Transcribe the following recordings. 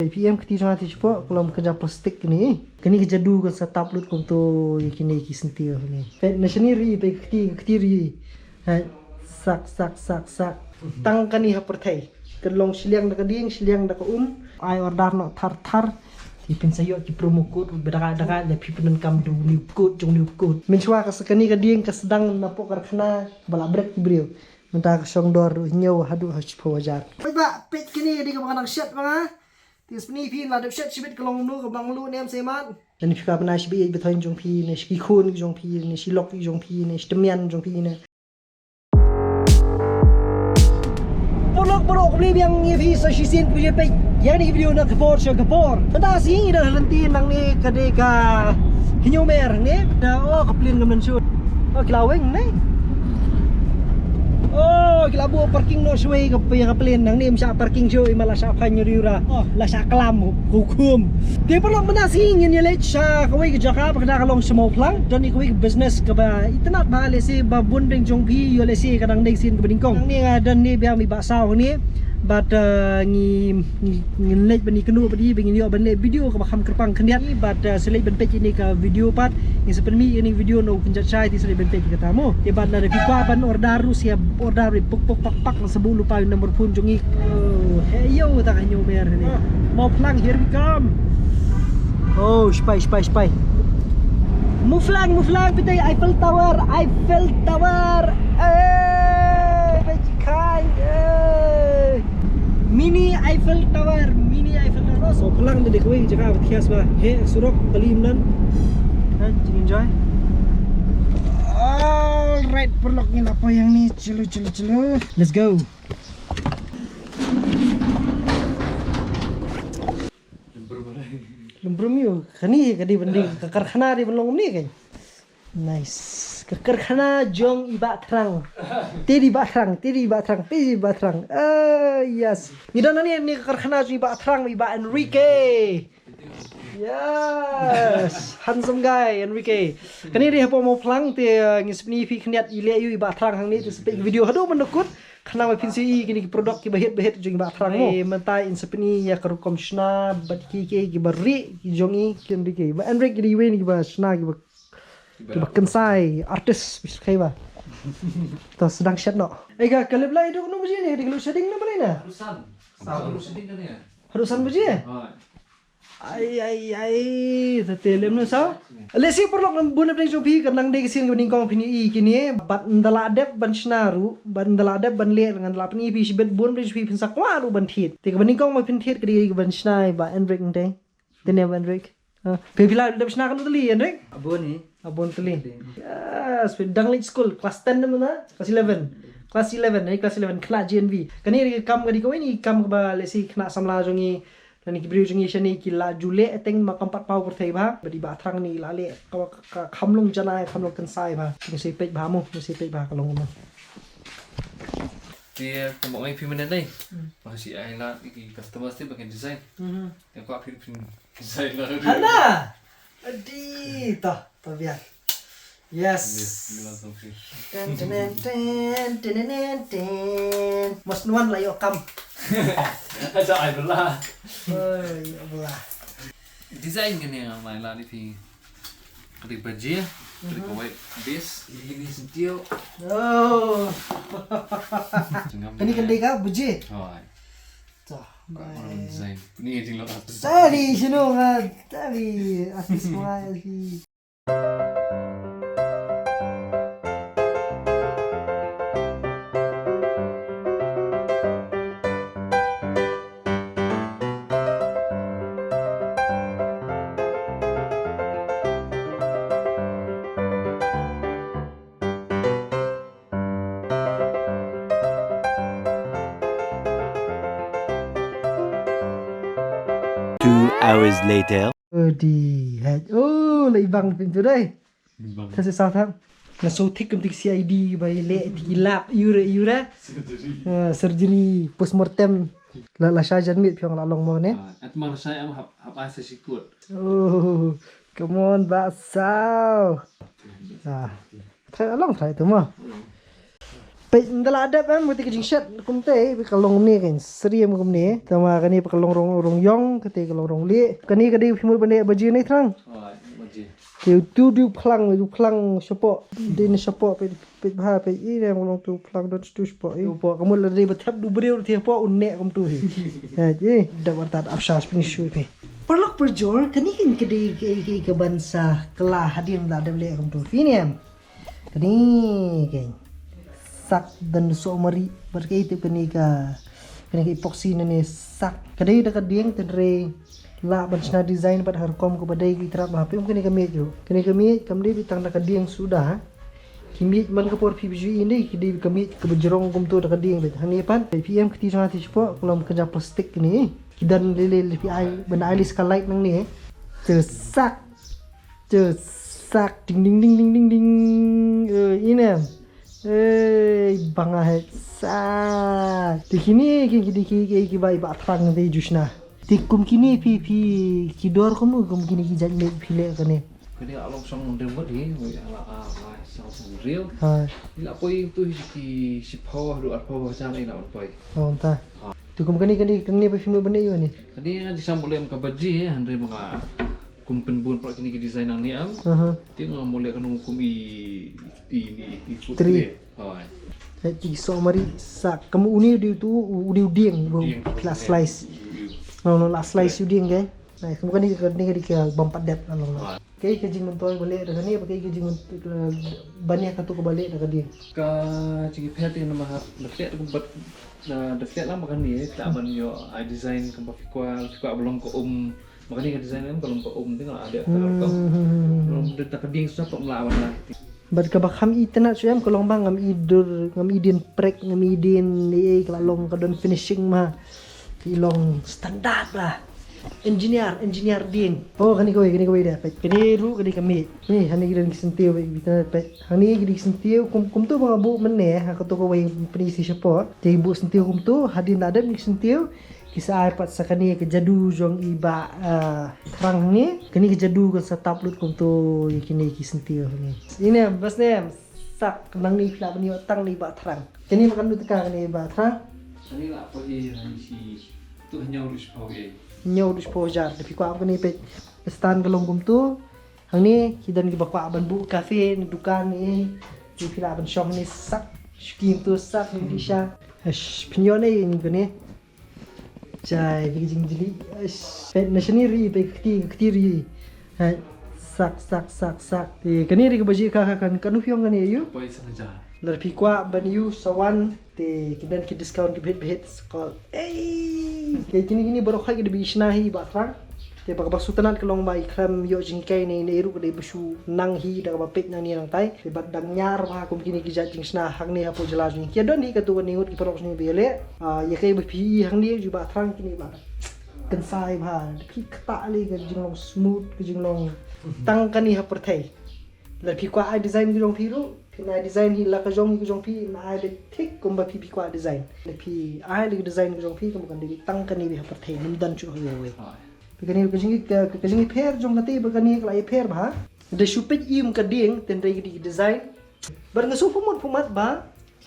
PM keti jangan cepat kalau kerja plastik ni. Kini kerja dulu kan setap lut kum tu kini sentir ni. Nasional ri pe keti ri. Sak. Tang kan ni hapertai. Kelong siliang dak ding siliang dak ai order no thar. Thì pin sayo ki promo code berada le pipenan kam du new code jong new code. Menchwa ka sekani ka ding ka sedang napok karkhana bala brek brio. Menta ka song dor nyaw hadu hachpo wajar. Oi ba pet kini di ka bang shet banga. Tis pni pin la dep shet chibit kalong nu ka bang lu nem seman. Dan fika bana shibi betoin jong pi ne shi khun jong pi ne shi lok jong pi ne stemian jong pi ne. Borok beli yang ni sa shisin punya pe. Yang ni video nak kapor. Tada sing ida lantin nang ni kadeka hinyomer ni. Da kaplin gamen shoot. Kilaweng ni. Kilabu parking no shway kaplin nang ni msa parking show malah sa panyo riura. La sa kelam hukum. Dia perlu menasing ni lech sa kawai ke Jakarta kada kalong semau plang dan ikoi business ke ba itanat ba le si ba bun beng jong pi yo le si kadang deng sin ke bingkong. Nang ni dan ni biang mi ba saw ni. But ngi lech bani kenu bani bengin yo ban le video ka bakam kerpang kendiat ni but selai ban page ini ka video pat ni seperti ini video no kunjat chai di selai ban page kata mo e ban la fikwa ban order siap order pok pak na sebu lupa nomor pun jongi hey yo tak hanyo mer ni mau plang here we come spy muflang pitai Eiffel Tower bajikan Mini Eiffel Tower so pelang de koi jaga thias ba he surok kalim nan enjoy alright perlok ni apa yang ni celu let's go lembrum yo khani kadi bendi ke karkhana di belong ni kan nice ke karkhana jong iba terang tiri ba terang yes ni dan ni ke karkhana jong iba terang iba Enrique yes handsome guy Enrique kani dia apa mau plang te ngisni pi khniat ile yu iba terang hang ni te speak video hado menekut khana ma pinsi kini produk ki bahet jong iba terang mo mentai in sepni ya karu komshna bat ki bari jongi Enrique ba Enrique di we ni ba shna ki kensai artis bisa kaya to sedang shot no ega kalib lai do no biji ni kalau shading na bali na harusan shading na ya harusan biji ai telem no sao lesi perlu bun apa jo bi kanang de kisin gning kong pini i kini bat ndala adep ban snaru ban ndala adep ban le ngan la pini bi sibet bun bi pi pinsa kwa ru ban thit te gning kong ma pin thit kri ban snai ba Enric nte tene Enric Pepila udah bisa nak teli Enric abon teli yes dang late school class 10 mana class 11 ni class 11 kena GNV kan ni kam kadi ko ni kam ba lesi kena samla jongi dan ni brio jongi shani ki la jule eteng makam pat pau perthai ba badi ba thrang ni la le khamlong janai khamlong kansai ba ni sei pej ba mo ni sei pej ba kalong mo dia kamu main film ini masih ayah iki customer sih bagian desain yang kau film desain lah ada adi toh biar yes ten mas nuan lah yo kam aja ayah belah desain gini yang main lah ni ketik baju ketik kawai base ini sentio ini kan deka buje toh desain ini yang lo artis tadi sino tadi artis semua lagi Hours later. Lai bang pintu dai. Kasi sa tham. Na so thik kum tik CID bai le tilap yura. Surgery postmortem. La sajan mit pyong la long mo ne. At mang saya am hap asa sikut. Oh, come on basau. Try tu mo. Pe ndala ada kan mesti ke jingshat kumte pe kalong ni kan seriam kumne tama kani pe kalong rong yong kate kalong rong le kani kadi phimul bane baji ni thrang Rồi, một gì? tu plang sopo din sopo pe bha pe i ne long tu plang don tu sopo i po kamul la de bathap du breu the po unne kum tu ha ji da wartat afshas pin shu pe perlok perjor kani kin kedi ke bansa kelah hadir la de le kum tu finiam kani kan sak dan somari berkait kani ka epoxy ni sak kadai dekat dieng tendre la bansna design pada harkom ko badai ki trap ha pem kani kami jo kani kami kamdi bitang dekat dieng sudah kimi man ka por PPG ini kidi kami ke berjerong kum tu dekat dieng bet hani pan PM keti sangat sipo kalau kerja plastik ni kidan lele PI benda alis ka light nang ni sak ding ini bangah sa dikini ki bai ba thrang de jusna tikum kini pi kidor kum kini ki jan me phile kane Cái này ông xong một đường mất đi, rồi là xong xong riêu. ha Thì là tôi thì po rồi po sang đây nào tôi. ta tikum kani pe phimul bane yo ni Cái này di sang boleh muka baji ya, andre mga kumpen bun pro kini design ang niam. Ti nga boleh kanong kumi i Tri. Rồi. ti somari sak kamu uni di tu udi dieng class slice no la slice dieng ke nah kamu kani ke bampat dat along kai ke jing mentoy balik dah ni pakai ke jing banyak katu ke balik dah dia Ka cigi pet yang nama deflet ko bat na deflet lang makan ni tak man yo I design kan fikwa belum ko makan ni design kan belum ko tinggal ada kalau ko belum detak ding susah tok melawan lah. bad ka bakham itna suyam kolong bang ngam idin prek ngam idin ni kalong ka don finishing ma ilong standard lah engineer din oh kani ko dah kani ru kani kami ni hani gidan kisentiu bitana pe hani gidan kisentiu kum tu mga bu menne ha ko to ko way penisi support te bu sentiu kum tu hadin ada ni kisentiu kisah pat sakani ke jadu jong iba terang ni kani ke jadu ke setap lut kum tu kini kisentiu ni ini bas ne sak nang ni pila bani tang ni ba terang kani makan lut ka kani ba terang Ini lah apa si tu hanya urus pau ye. nhau dispojar tapi ko apa ni pe stand kalong kum tu hang ni kidan ki bakwa ban bu cafe ni dukan ni di pila ban shop ni sak skin tu sak ni disha pinyo ni ni chai bijing jili pe nashani ri pe kti ri sak ti kani ri baji ka kan kanu fyong ni yu Apa yang sengaja? lar pi kwa ban yu sawan te kidan ki discount ki bet call kay kini baru khay gidi bisnahi ba trang te baka basutanat kalong mai kram yo jing kay ni neru gidi basu nang hi da ba pek nang ni nang tai te bad dang nyar ba kum kini ki jajing sna hang ni hapo jelas ni ke don ni ka tu ni ut ki parok ni bele ya kay ba pi hang ni ju ba trang kini ba kan sai ba pi kata li ga jing long smooth ga jing long tang kan ni ha perthai la pi kwa ai design gi long pi ru na design hi la ka jong pi na ai de thik kum ba pi kwa design le pi ai le design gi jong pi kum kan de tang kan ni bi per the nim dan chu ho we pi kan ni ka jingi pher jong na te ba kan ni la ai pher ba de shupet im ka ding ten re gi design bar nga su fumat ba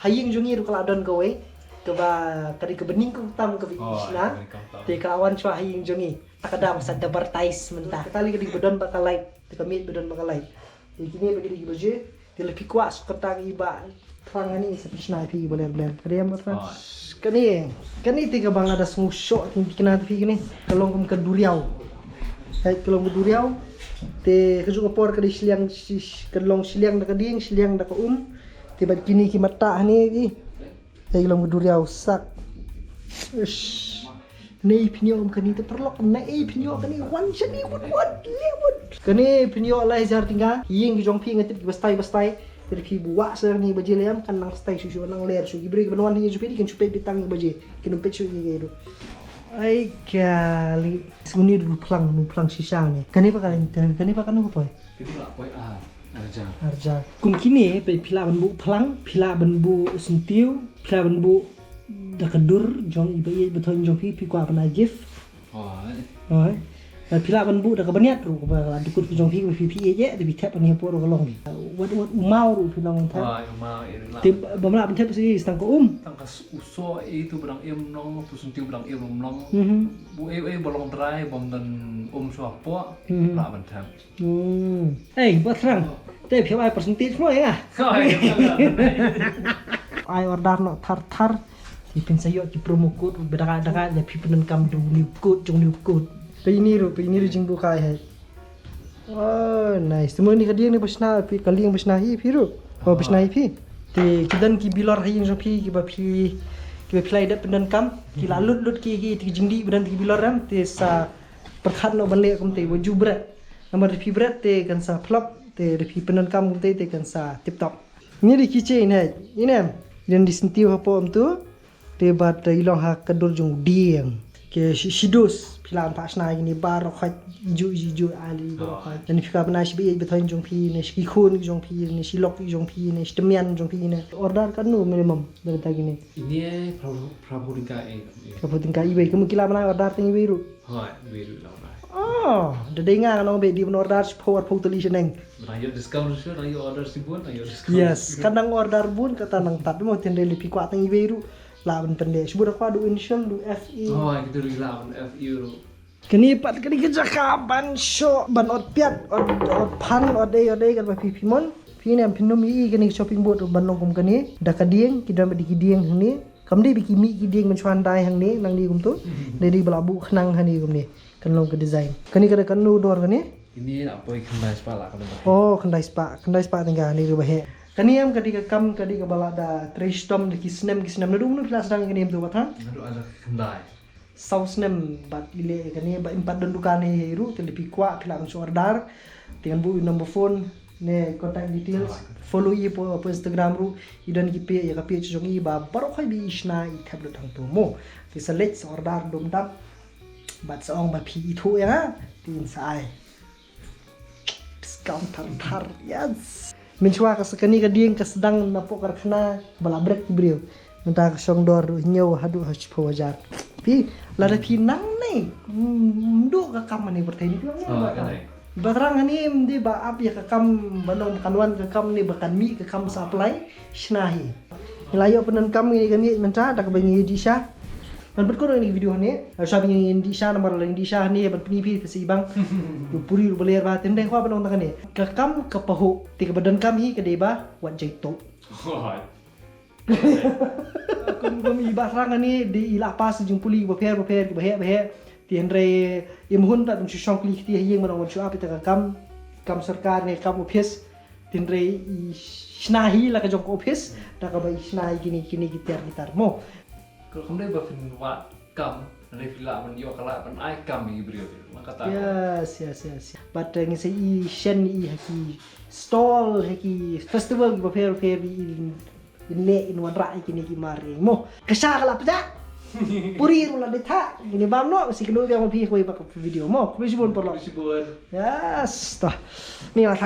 haying jong ni ru kala don ko we ke ba kadi ke bening ko tam ke bisna te ka awan chwa haying jong ni takadam sa advertise mentah kali kadi bedon ba ka light te ka mit bedon ba ka light kini bagi di budget dia lebih kuat seketang iba terang ni sepisna pi boleh kadiam apa kani tiga bang ada smusok yang dikena pi kini kalong ke duriau kalong ke duriau te kejuk por ke siliang kalong siliang dak ding siliang dak tiba kini ki mata ni pi kalong ke duriau sak nei pinyo kani te perlok nei pinyo kani wan shani wad lewat kani pinyo lah jar tinggal ying ki jong pi ngatip ki bastai dari pi buak ser ni baje leam kan nang stai susu nang ler su gibri benwan ni jupi kan chupe bitang baje kin pet su ni ai kali suni du plang sisa ni kani pa kan apa Itu lah apa arja. arja kum kini pe pila ban bu plang pila ban bu sentiu pila ban bu da kedur jong ibai beton jong pi kwa pana gift Oh. oi pila ban bu da ka baniat ru ba dukut pi jong pi je de bi tap ni po ro long wat mau ru pi long ta mau ini lah ti bamla ban tap si stang ko tangkas uso itu berang nong pusuntiu berang nong bu bolong try bom dan so apa lah ban tap ba trang te phi ai percentage mo ya ai order no thar thì pin sayo ki promo code beraka-daka ya pi penan kam du new code ini ru jing bu kai hai oh nice semua ni kadiang ni pasna pi kaling pasna hi pi ru oh pasna hi pi ti kidan ki bilor hai jong pi ki ba play dat penan kam ki lut ki jing di bedan ki bilor ram ti sa perkhat no ban le kum te waju brat nomor pi brat te kan sa flop te pi penan kam kum te kan sa tip top ni di keychain hai ini dan disentiu apa tu debat ilong ha kadur jung dieng ke shidos pilan pasna ini bar khat ju ali dan fika bana shi bi bethoin jung pi ne shi khun jung pi ne shi lok jung pi ne stemian jung pi ne order kan nu minimum dari gini ini prabowo tingkai ibe kamu kila bana order ting ibe ru biru lah oh de dengar no be di order support totally seneng rayo discount sure rayo order sibun rayo discount yes kadang order bun kata nang tat mo tende lipi kwa ting ibe ru lawan pendek sebut aku adu initial du FE gitu lawan FE ru kini pat kini kerja kapan show ban ot piat ot pan ot day kan pi mon pin am pinum i kini shopping boat ban nongkum kini da kadieng kidan di kidieng ni kamdi biki mi kidieng mencuan dai hang ni nang di kum tu dari belabu khnang hani kum ni kan long ke design kini kada kan nu dor kini ini apa kendai spa lah kan oh kendai spa tinggal ni ke bahe kaniam ketika kam ketika balada tristom di kisnem na dum nu plus dang kaniam tu batang aduh ada kendai sausnem bat ile kani ba empat dan dukane heru telepi kwa pilang order dengan bu number phone ne contact details follow i po Instagram ru idan ki pe ya ka pe jong i ba baro khai bi isna i tablet thang tu mo ki select order dum dam bat saong ba pi i thu ya tin sai discount tar yes mencuak sekani kadieng kesedang napok karkhana bala break brio minta song dor nyaw hadu hach powajar pi lada pi nang nei ndu ka kam ni bertani pi batrang ni di ba ap ya ka kam banong kanwan ka kam ni bakan mi ka kam supply shnahi layo penan kam ni kami minta tak bangi di sha man berko ni video ni sabi ni di sha nomor lain di sha ni ban pini pi si bang puri beler ba tendeng kwa banong tak ni ka kam ka pahu ti ka badan kam hi ka deba wan jaito kum iba rang ni di ila pas jung puli ba per ki ba he ti andre imhun ta dum shong kli ti yeng manong chu ap ta kam sarkar ni kam office ti andre shnahi la ka jong office ta ka ba shnahi kini gitar mo kalau kamu dah berfirman wat kam dari villa mendio kalau pan ai kam ini beliau maka tak yes but ngi se i shen i haki stall haki festival ba fair in wadra kini ki mari mo kasha kala pja puri ula detha ini bamno si kilo dia mo pi ko video mo ko sibon por lo yes ta ni